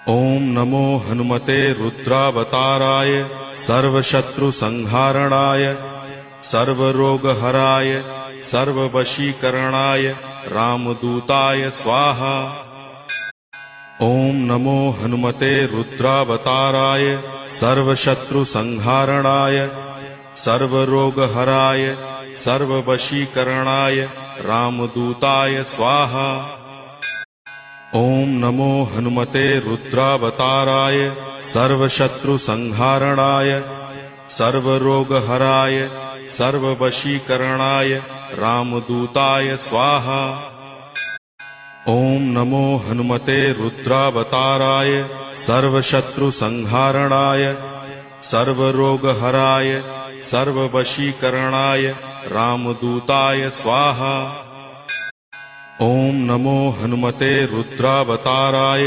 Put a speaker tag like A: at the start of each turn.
A: ओम नमो हनुमते रुद्रावताराय सर्वशत्रुसंहारणाय सर्वरोगहराय सर्ववशीकरणाय रामदूताय स्वाहा। ओम नमो हनुमते रुद्रावताराय सर्वशत्रुसंहारणाय सर्वरोगहराय सर्ववशीकरणाय रामदूताय स्वाहा। ओम नमो हनुमते रुद्रावताराय सर्वशत्रुसंहारणाय सर्वरोगहराय सर्ववशीकरणाय रामदूताय स्वाहा। ओम नमो हनुमते रुद्रावताराय सर्वशत्रुसंहारणाय सर्वरोगहराय सर्ववशीकरणाय रामदूताय स्वाहा। ओम नमो हनुमते रुद्रावताराय